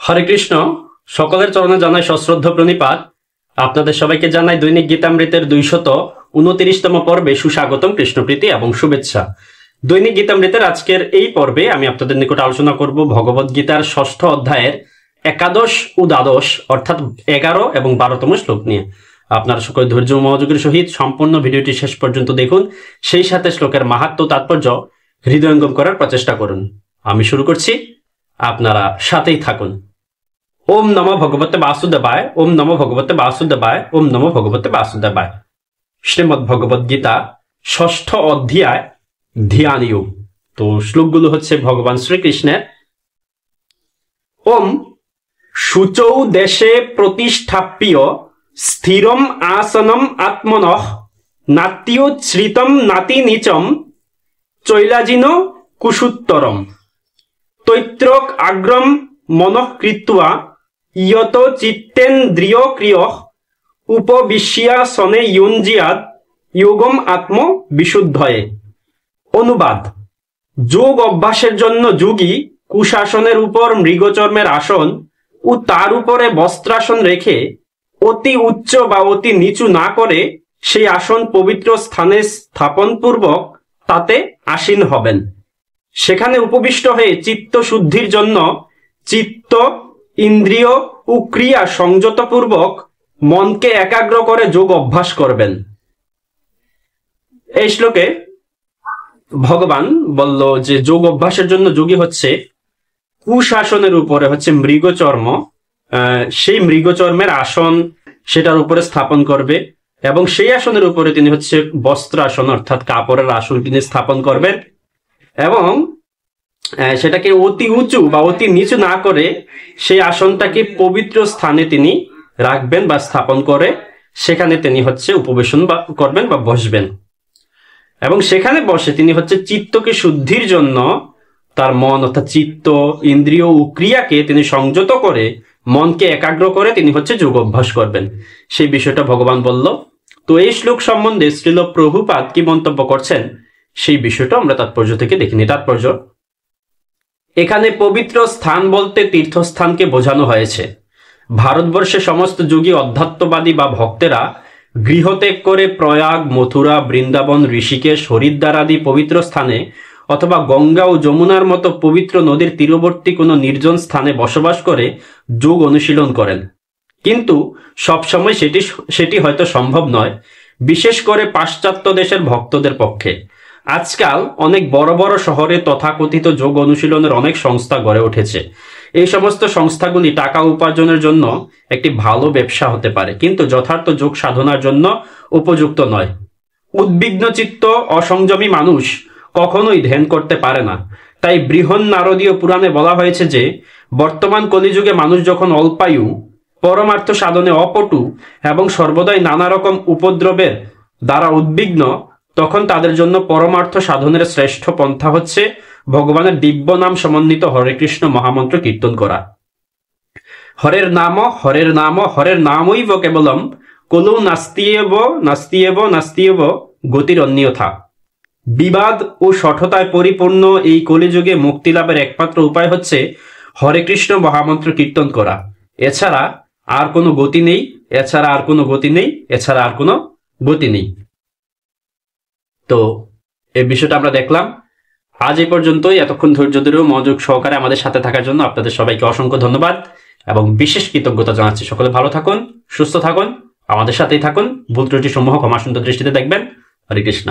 হরে কৃষ্ণ। সকলের চরণে জানাই সশ্রদ্ধ প্রণিপাত। আপনাদের সবাইকে জানাই দৈনিক গীতামৃতের 229তম পর্বে সুস্বাগতম, কৃষ্ণপ্রীতি এবং শুভেচ্ছা। দৈনিক গীতামৃতের আজকের এই পর্বে আমি আপনাদের নিকট আলোচনা করব ভগবদ গীতার 6ষ্ঠ অধ্যায়ের একাদশ ও দ্বাদশ অর্থাৎ 11 এবং 12তম শ্লোক নিয়ে। আপনারা সকলে ধৈর্য ও মনোযোগের সহিত সম্পূর্ণ ভিডিওটি শেষ পর্যন্ত দেখুন, সেই সাথে শ্লোকের মাহাত্ম্য তাৎপর্য হৃদয়ঙ্গম করার প্রচেষ্টা করুন। আমি শুরু করছি, আপনারা সাথেই থাকুন। ওম নমো ভগবতে বাসুদেবায়, ওম নমো ভগবতে বাসুদেবায়, ওম নমো ভগবতে বাসুদেবায়। শ্রীমদ্ ভগবদ গীতা 6ষ্ঠ অধ্যায় ধ্যান যোগ। তো শ্লোকগুলো হচ্ছে ভগবান শ্রীকৃষ্ণের। ওম শুচৌ দেশে প্রতিষ্ঠাপ্য স্থিরম আসনম আত্মনঃ নাত্যোচ্ছ্রিতম নাতি নিচম চৈলাজিন কুশুত্তরম তৈত্রক আগ্রম মনঃ কৃত্বা ইয়ত চিত্তেন্দ্রিয় ক্রিয় উপবিশ্যা সনে ইউঞ্জিয়াদ যোগম আত্ম বিশুদ্ধয়ে। অনুবাদ: যোগ অভ্যাসের জন্য যোগী কুশাসনের উপর মৃগচর্মের আসন ও তার উপরে বস্ত্রাসন রেখে অতি উচ্চ বা অতি নিচু না করে সেই আসন পবিত্র স্থানে স্থাপন পূর্বক তাতে আসীন হবেন। সেখানে উপবিষ্ট হয়ে চিত্ত শুদ্ধির জন্য চিত্ত, ইন্দ্রিয় ও ক্রিয়া সংযতপূর্বক মনকে একাগ্র করে যোগ অভ্যাস করবেন। এই শ্লোকে ভগবান বলল যে যোগ অভ্যাসের জন্য যোগী হচ্ছে কুশাসনের উপরে হচ্ছে মৃগচর্ম, সেই মৃগচর্মের আসন সেটার উপরে স্থাপন করবে এবং সেই আসনের উপরে তিনি হচ্ছে বস্ত্র আসন অর্থাৎ কাপড়ের আসন তিনি স্থাপন করবেন এবং সেটাকে অতি উঁচু বা অতি নিচু না করে সেই আসনটাকে পবিত্র স্থানে তিনি রাখবেন বা স্থাপন করে সেখানে তিনি হচ্ছে উপবেশন বা করবেন বা বসবেন এবং সেখানে বসে তিনি হচ্ছে চিত্তকে শুদ্ধির জন্য তার মন অর্থাৎ চিত্ত, ইন্দ্রিয় ও ক্রিয়াকে তিনি সংযত করে মনকে একাগ্র করে তিনি হচ্ছে যোগ অভ্যাস করবেন। সেই বিষয়টা ভগবান বলল। তো এই শ্লোক সম্বন্ধে শ্রীল প্রভুপাদ কি মন্তব্য করছেন সেই বিষয়টা আমরা তাৎপর্য থেকে দেখিনি। তাৎপর্য: এখানে পবিত্র স্থান বলতে তীর্থস্থানকে বোঝানো হয়েছে। ভারতবর্ষে সমস্ত যোগী অধ্যাত্মবাদী বা ভক্তেরা গৃহত্যাগ করে প্রয়াগ, মথুরা, বৃন্দাবন, ঋষিকেশ, হরিদ্বার আদি পবিত্র স্থানে অথবা গঙ্গা ও যমুনার মতো পবিত্র নদীর তীরবর্তী কোনো নির্জন স্থানে বসবাস করে যোগ অনুশীলন করেন। কিন্তু সবসময় সেটি হয়তো সম্ভব নয়, বিশেষ করে পাশ্চাত্য দেশের ভক্তদের পক্ষে। আজকাল অনেক বড় বড় শহরে তথাকথিত যোগ অনুশীলনের অনেক সংস্থা গড়ে উঠেছে। এই সমস্ত সংস্থাগুলি টাকা উপার্জনের জন্য একটি ভালো ব্যবসা হতে পারে, কিন্তু যথার্থ যোগ সাধনার জন্য উপযুক্ত নয়। উদ্বিগ্ন চিত্ত, অসংযমী মানুষ কখনোই ধ্যান করতে পারে না। তাই বৃহন্নারদীয় পুরাণে বলা হয়েছে যে বর্তমান কলিযুগে মানুষ যখন অল্পায়ু, পরমার্থ সাধনে অপটু এবং সর্বদাই নানা রকম উপদ্রবের দ্বারা উদ্বিগ্ন, তখন তাদের জন্য পরমার্থ সাধনের শ্রেষ্ঠ পন্থা হচ্ছে ভগবানের দিব্য নাম সমন্বিত হরে কৃষ্ণ মহামন্ত্র কীর্তন করা। হরের নাম হরের নাম হরের নামৈব কেবলম কলৌ নাস্তিয়েব নাস্তিয়েব নাস্তিয়েব গতির অন্যথা। বিবাদ ও সঠতায় পরিপূর্ণ এই কলিযুগে মুক্তি লাভের একমাত্র উপায় হচ্ছে হরে কৃষ্ণ মহামন্ত্র কীর্তন করা। এছাড়া আর কোনো গতি নেই, এছাড়া আর কোনো গতি নেই, এছাড়া আর কোনো গতি নেই। তো এই বিষয়টা আমরা দেখলাম। আজ এই পর্যন্তই। এতক্ষণ ধৈর্য ধরে মনোযোগ সহকারে আমাদের সাথে থাকার জন্য আপনাদের সবাইকে অসংখ্য ধন্যবাদ এবং বিশেষ কৃতজ্ঞতা জানাচ্ছি। সকলে ভালো থাকুন, সুস্থ থাকুন, আমাদের সাথেই থাকুন। ভুল ত্রুটি সমূহ ক্ষমা সুন্দর দৃষ্টিতে দেখবেন। হরে কৃষ্ণ।